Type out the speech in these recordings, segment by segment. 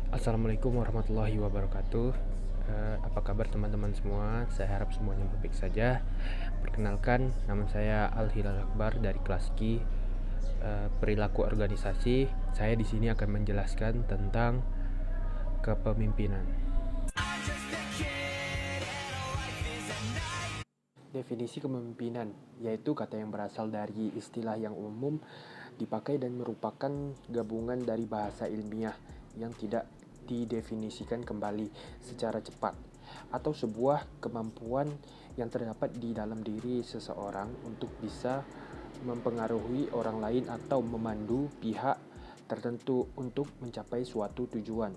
Assalamualaikum warahmatullahi wabarakatuh. Apa kabar teman-teman semua? Saya harap semuanya baik saja. Perkenalkan, nama saya Al Hilal Akbar dari kelas Q, perilaku organisasi. Saya di sini akan menjelaskan tentang kepemimpinan. Definisi kepemimpinan yaitu kata yang berasal dari istilah yang umum dipakai dan merupakan gabungan dari bahasa ilmiah yang tidak didefinisikan kembali secara cepat, atau sebuah kemampuan yang terdapat di dalam diri seseorang untuk bisa mempengaruhi orang lain atau memandu pihak tertentu untuk mencapai suatu tujuan.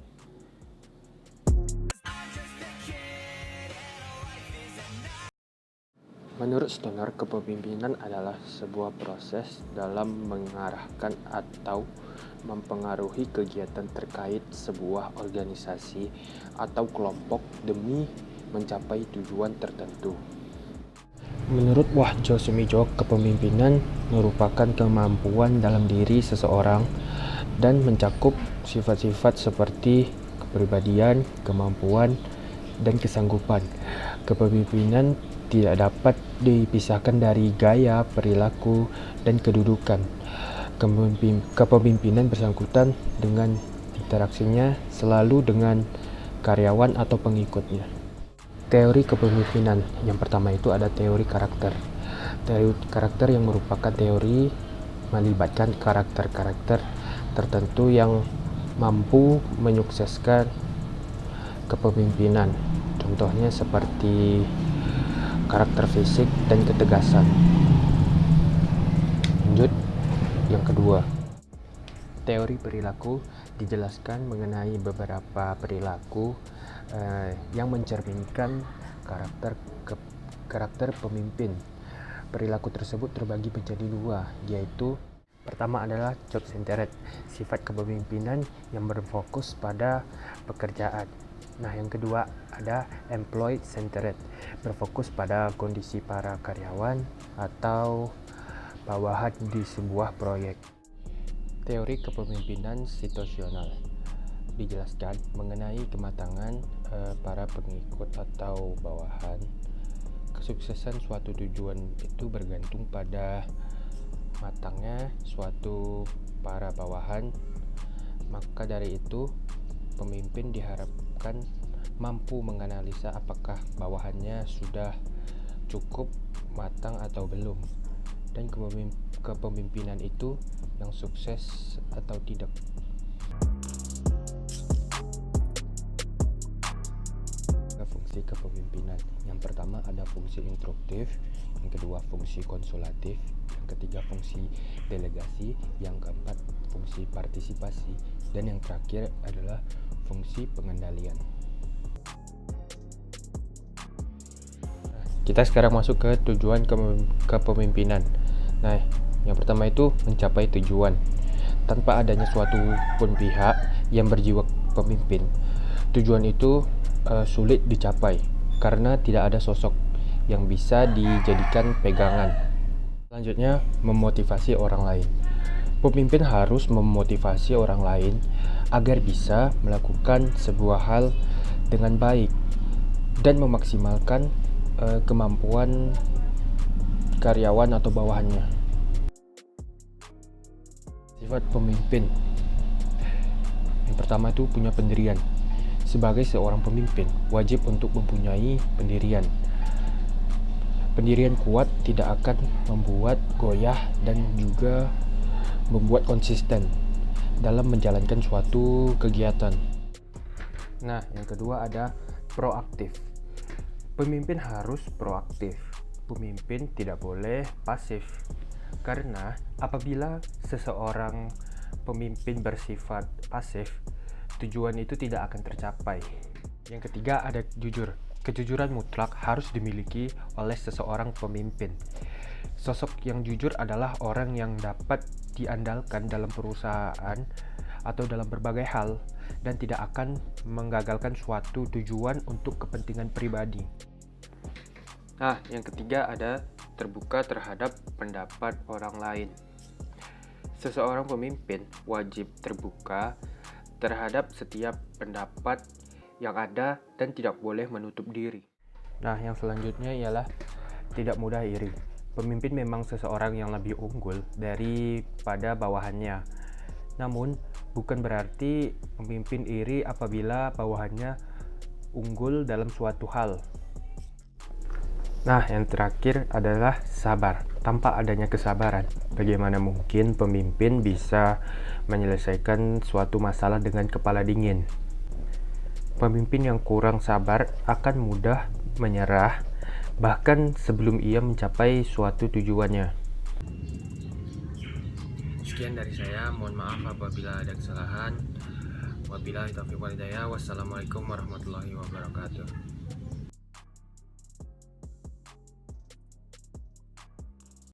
Menurut Stoner, kepemimpinan adalah sebuah proses dalam mengarahkan atau mempengaruhi kegiatan terkait sebuah organisasi atau kelompok demi mencapai tujuan tertentu. Menurut Wahjo Sumijo, kepemimpinan merupakan kemampuan dalam diri seseorang dan mencakup sifat-sifat seperti kepribadian, kemampuan, dan kesanggupan. Kepemimpinan tidak dapat dipisahkan dari gaya, perilaku, dan kedudukan. Kepemimpinan bersangkutan dengan interaksinya selalu dengan karyawan atau pengikutnya. Teori kepemimpinan yang pertama itu ada teori karakter. Teori karakter yang merupakan teori melibatkan karakter-karakter tertentu yang mampu menyukseskan kepemimpinan. Contohnya seperti karakter fisik dan ketegasan. Lanjut, yang kedua. Teori perilaku dijelaskan mengenai beberapa perilaku yang mencerminkan karakter pemimpin. Perilaku tersebut terbagi menjadi dua, yaitu pertama adalah job-centered, sifat kepemimpinan yang berfokus pada pekerjaan. Nah, yang kedua ada employee-centered, berfokus pada kondisi para karyawan atau bawahan di sebuah proyek. Teori kepemimpinan situasional dijelaskan mengenai kematangan para pengikut atau bawahan. Kesuksesan suatu tujuan itu bergantung pada matangnya suatu para bawahan. Maka dari itu, pemimpin diharapkan mampu menganalisa apakah bawahannya sudah cukup matang atau belum, dan kepemimpinan itu yang sukses atau tidak. Fungsi kepemimpinan yang pertama ada fungsi instruktif, yang kedua fungsi konsulatif, yang ketiga fungsi delegasi, yang keempat fungsi partisipasi, dan yang terakhir adalah fungsi pengendalian. Kita sekarang masuk ke tujuan kepemimpinan. Nah, yang pertama itu mencapai tujuan. Tanpa adanya suatu pun pihak yang berjiwa pemimpin, tujuan itu sulit dicapai karena tidak ada sosok yang bisa dijadikan pegangan. Selanjutnya, memotivasi orang lain. Pemimpin harus memotivasi orang lain agar bisa melakukan sebuah hal dengan baik dan memaksimalkan kemampuan karyawan atau bawahannya. Sifat pemimpin yang pertama itu punya pendirian. Sebagai seorang pemimpin, wajib untuk mempunyai pendirian. Pendirian kuat tidak akan membuat goyah dan juga membuat konsisten dalam menjalankan suatu kegiatan. Nah, yang kedua ada proaktif. Pemimpin harus proaktif. Pemimpin tidak boleh pasif. Karena apabila seseorang pemimpin bersifat pasif, tujuan itu tidak akan tercapai. Yang ketiga ada jujur. Kejujuran mutlak harus dimiliki oleh seseorang pemimpin. Sosok yang jujur adalah orang yang dapat diandalkan dalam perusahaan atau dalam berbagai hal dan tidak akan menggagalkan suatu tujuan untuk kepentingan pribadi. Nah, yang ketiga ada terbuka terhadap pendapat orang lain. Seseorang pemimpin wajib terbuka terhadap setiap pendapat yang ada dan tidak boleh menutup diri. Nah, yang selanjutnya ialah tidak mudah iri. Pemimpin memang seseorang yang lebih unggul daripada bawahannya. Namun, bukan berarti pemimpin iri apabila bawahannya unggul dalam suatu hal. Nah, yang terakhir adalah sabar. Tanpa adanya kesabaran, bagaimana mungkin pemimpin bisa menyelesaikan suatu masalah dengan kepala dingin? Pemimpin yang kurang sabar akan mudah menyerah, bahkan sebelum ia mencapai suatu tujuannya. Sekian dari saya, mohon maaf apabila ada kesalahan. Wabillahi taufiq wal hidayah. Wassalamualaikum warahmatullahi wabarakatuh.